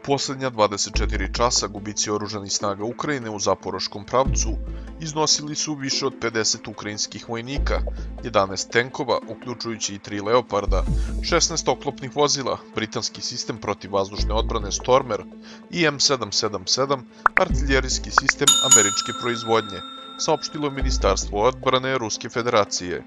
posljednja 24 časa gubici oružanih snaga Ukrajine u Zaporoškom pravcu iznosili su više od 50 ukrajinskih vojnika, 11 tenkova, uključujući i 3 Leoparda, 16 oklopnih vozila, britanski sistem protivvazdušne odbrane Stormer i M777, artiljerijski sistem američke proizvodnje, saopštilo je Ministarstvo odbrane Ruske federacije.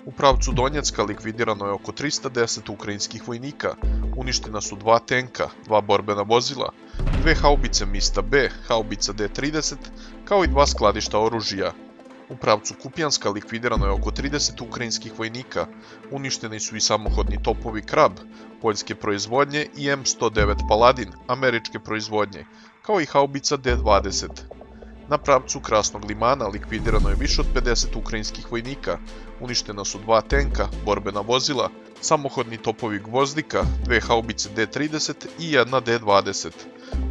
U pravcu Donjecka likvidirano je oko 310 ukrajinskih vojnika, uništena su 2 tenka, 2 borbena vozila, 2 haubice Mista B, haubica D30, kao i 2 skladišta oružja. U pravcu Kupjanska likvidirano je oko 30 ukrajinskih vojnika, uništeni su i samohodni topovi Krab, poljske proizvodnje i M109 Paladin, američke proizvodnje, kao i haubica D20. Na pravcu Krasnog limana likvidirano je više od 50 ukrajinskih vojnika, uništena su 2 tenka, borbena vozila, samohodni topovi Gvozdika, 2 haubice D30 i 1 D20.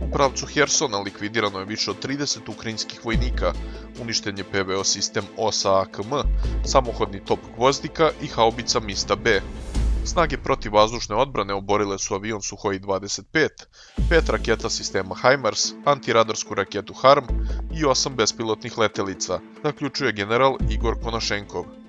U pravcu Hersona likvidirano je više od 30 ukrajinskih vojnika, uništen je PVO sistem OSA-AKM, samohodni top Gvozdika i haubica Mista B. Snage protivvazdušne odbrane oborile su avion Suhoi 25, 5 raketa sistema HIMARS, antiradarsku raketu HARM i 8 bespilotnih letelica, zaključuje general Igor Konašenkov.